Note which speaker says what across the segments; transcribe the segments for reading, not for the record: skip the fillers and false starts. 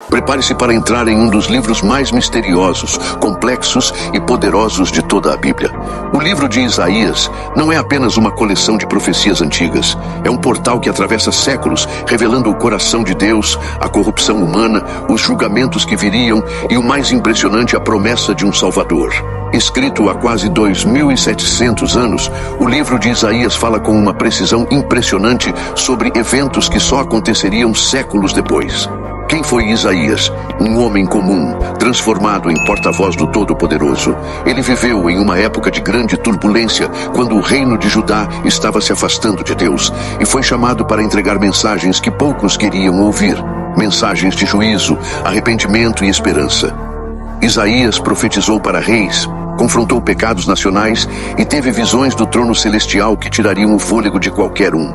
Speaker 1: Prepare-se para entrar em um dos livros mais misteriosos, complexos e poderosos de toda a Bíblia. O livro de Isaías não é apenas uma coleção de profecias antigas. É um portal que atravessa séculos, revelando o coração de Deus, a corrupção humana, os julgamentos que viriam e, o mais impressionante, a promessa de um Salvador. Escrito há quase 2.700 anos, o livro de Isaías fala com uma precisão impressionante sobre eventos que só aconteceriam séculos depois. Quem foi Isaías? Um homem comum, transformado em porta-voz do Todo-Poderoso. Ele viveu em uma época de grande turbulência, quando o reino de Judá estava se afastando de Deus, e foi chamado para entregar mensagens que poucos queriam ouvir. Mensagens de juízo, arrependimento e esperança. Isaías profetizou para reis, confrontou pecados nacionais e teve visões do trono celestial que tirariam o fôlego de qualquer um.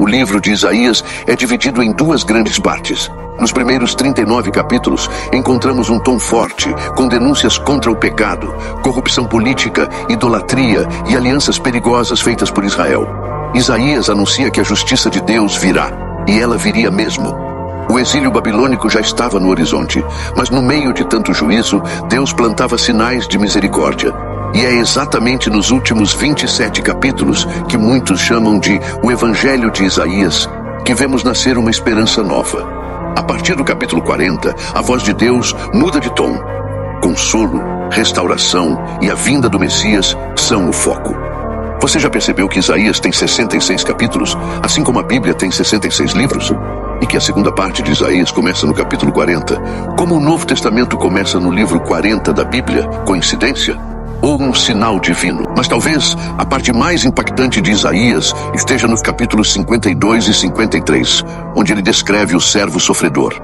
Speaker 1: O livro de Isaías é dividido em duas grandes partes. Nos primeiros 39 capítulos, encontramos um tom forte, com denúncias contra o pecado, corrupção política, idolatria e alianças perigosas feitas por Israel. Isaías anuncia que a justiça de Deus virá, e ela viria mesmo. O exílio babilônico já estava no horizonte, mas no meio de tanto juízo, Deus plantava sinais de misericórdia. E é exatamente nos últimos 27 capítulos, que muitos chamam de o Evangelho de Isaías, que vemos nascer uma esperança nova. A partir do capítulo 40, a voz de Deus muda de tom. Consolo, restauração e a vinda do Messias são o foco. Você já percebeu que Isaías tem 66 capítulos, assim como a Bíblia tem 66 livros? E que a segunda parte de Isaías começa no capítulo 40? Como o Novo Testamento começa no livro 40 da Bíblia? Coincidência? Ou um sinal divino? Mas talvez a parte mais impactante de Isaías esteja nos capítulos 52 e 53, onde ele descreve o servo sofredor.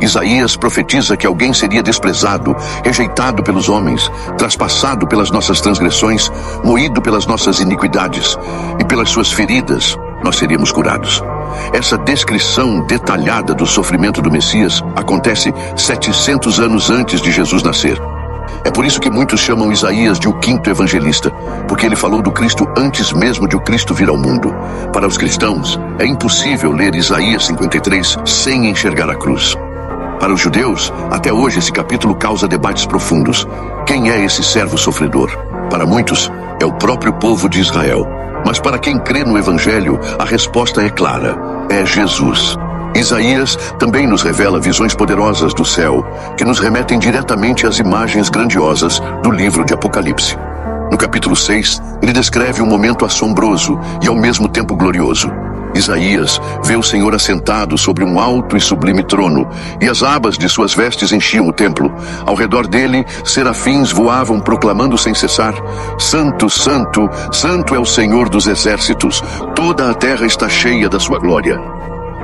Speaker 1: Isaías profetiza que alguém seria desprezado, rejeitado pelos homens, traspassado pelas nossas transgressões, moído pelas nossas iniquidades, e pelas suas feridas nós seríamos curados. Essa descrição detalhada do sofrimento do Messias acontece 700 anos antes de Jesus nascer. É por isso que muitos chamam Isaías de o quinto evangelista, porque ele falou do Cristo antes mesmo de o Cristo vir ao mundo. Para os cristãos, é impossível ler Isaías 53 sem enxergar a cruz. Para os judeus, até hoje esse capítulo causa debates profundos. Quem é esse servo sofredor? Para muitos, é o próprio povo de Israel. Mas para quem crê no Evangelho, a resposta é clara: é Jesus. Isaías também nos revela visões poderosas do céu, que nos remetem diretamente às imagens grandiosas do livro de Apocalipse. No capítulo 6, ele descreve um momento assombroso e ao mesmo tempo glorioso. Isaías vê o Senhor assentado sobre um alto e sublime trono, e as abas de suas vestes enchiam o templo. Ao redor dele, serafins voavam proclamando sem cessar: Santo, Santo, Santo é o Senhor dos exércitos, toda a terra está cheia da sua glória.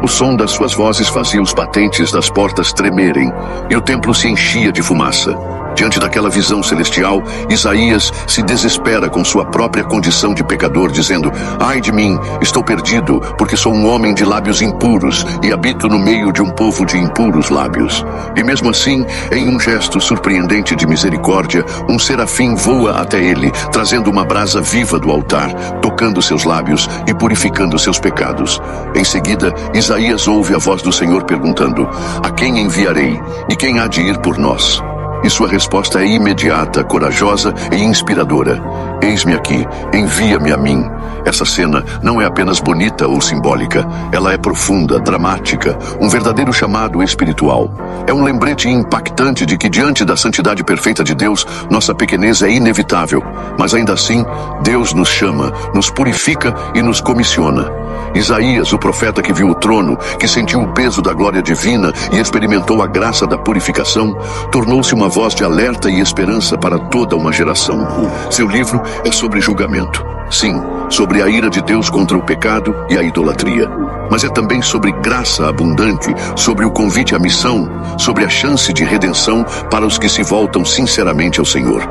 Speaker 1: O som das suas vozes fazia os batentes das portas tremerem, e o templo se enchia de fumaça. Diante daquela visão celestial, Isaías se desespera com sua própria condição de pecador, dizendo: Ai de mim, estou perdido, porque sou um homem de lábios impuros e habito no meio de um povo de impuros lábios. E mesmo assim, em um gesto surpreendente de misericórdia, um serafim voa até ele, trazendo uma brasa viva do altar, tocando seus lábios e purificando seus pecados. Em seguida, Isaías ouve a voz do Senhor perguntando: A quem enviarei? E quem há de ir por nós? E sua resposta é imediata, corajosa e inspiradora: Eis-me aqui, envia-me a mim. Essa cena não é apenas bonita ou simbólica, ela é profunda, dramática, um verdadeiro chamado espiritual. É um lembrete impactante de que diante da santidade perfeita de Deus, nossa pequenez é inevitável, mas ainda assim, Deus nos chama, nos purifica e nos comissiona. Isaías, o profeta que viu o trono, que sentiu o peso da glória divina e experimentou a graça da purificação, tornou-se uma voz de alerta e esperança para toda uma geração. Seu livro é sobre julgamento. Sim, sobre a ira de Deus contra o pecado e a idolatria. Mas é também sobre graça abundante, sobre o convite à missão, sobre a chance de redenção para os que se voltam sinceramente ao Senhor.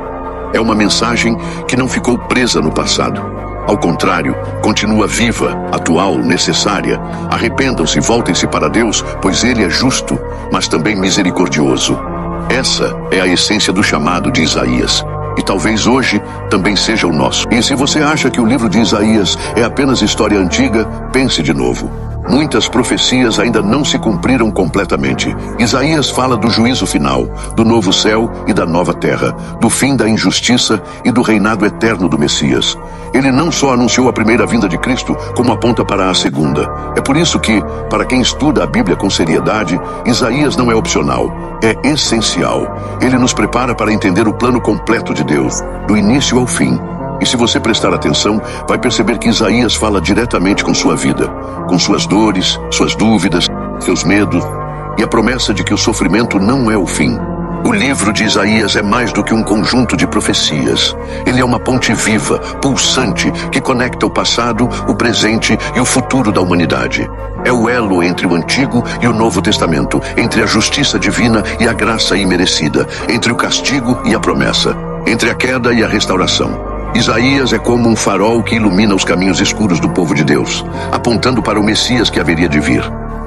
Speaker 1: É uma mensagem que não ficou presa no passado. Ao contrário, continua viva, atual, necessária. Arrependam-se e voltem-se para Deus, pois Ele é justo, mas também misericordioso. Essa é a essência do chamado de Isaías. E talvez hoje também seja o nosso. E se você acha que o livro de Isaías é apenas história antiga, pense de novo. Muitas profecias ainda não se cumpriram completamente. Isaías fala do juízo final, do novo céu e da nova terra, do fim da injustiça e do reinado eterno do Messias. Ele não só anunciou a primeira vinda de Cristo, como aponta para a segunda. É por isso que, para quem estuda a Bíblia com seriedade, Isaías não é opcional, é essencial. Ele nos prepara para entender o plano completo de Deus, do início ao fim. E se você prestar atenção, vai perceber que Isaías fala diretamente com sua vida, com suas dores, suas dúvidas, seus medos e a promessa de que o sofrimento não é o fim. O livro de Isaías é mais do que um conjunto de profecias. Ele é uma ponte viva, pulsante, que conecta o passado, o presente e o futuro da humanidade. É o elo entre o Antigo e o Novo Testamento, entre a justiça divina e a graça imerecida, entre o castigo e a promessa, entre a queda e a restauração. Isaías é como um farol que ilumina os caminhos escuros do povo de Deus, apontando para o Messias que haveria de vir.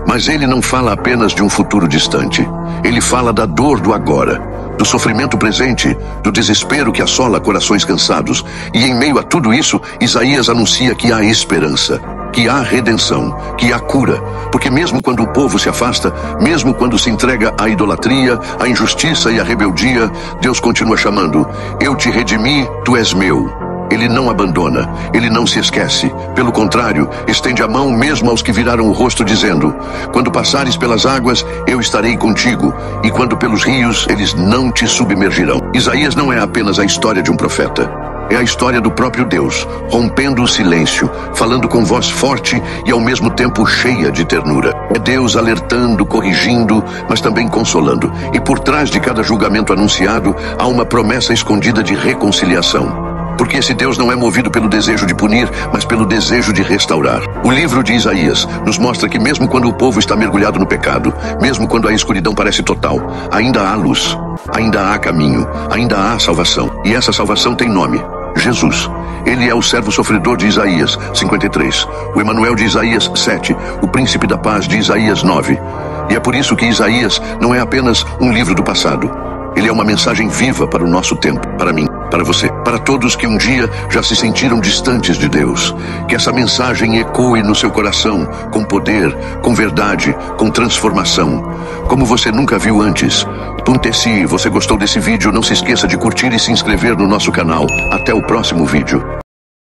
Speaker 1: Mas ele não fala apenas de um futuro distante. Ele fala da dor do agora, do sofrimento presente, do desespero que assola corações cansados. E em meio a tudo isso, Isaías anuncia que há esperança, que há redenção, que há cura. Porque mesmo quando o povo se afasta, mesmo quando se entrega à idolatria, à injustiça e à rebeldia, Deus continua chamando: eu te redimi, tu és meu. Ele não abandona, ele não se esquece. Pelo contrário, estende a mão mesmo aos que viraram o rosto, dizendo: quando passares pelas águas, eu estarei contigo, e quando pelos rios, eles não te submergirão. Isaías não é apenas a história de um profeta. É a história do próprio Deus, rompendo o silêncio, falando com voz forte e ao mesmo tempo cheia de ternura. É Deus alertando, corrigindo, mas também consolando. E por trás de cada julgamento anunciado, há uma promessa escondida de reconciliação. Porque esse Deus não é movido pelo desejo de punir, mas pelo desejo de restaurar. O livro de Isaías nos mostra que mesmo quando o povo está mergulhado no pecado, mesmo quando a escuridão parece total, ainda há luz, ainda há caminho, ainda há salvação. E essa salvação tem nome: Jesus. Ele é o servo sofredor de Isaías 53, o Emanuel de Isaías 7, o príncipe da paz de Isaías 9. E é por isso que Isaías não é apenas um livro do passado. Ele é uma mensagem viva para o nosso tempo, para mim, para você, para todos que um dia já se sentiram distantes de Deus. Que essa mensagem ecoe no seu coração, com poder, com verdade, com transformação, como você nunca viu antes. Se você gostou desse vídeo, não se esqueça de curtir e se inscrever no nosso canal. Até o próximo vídeo.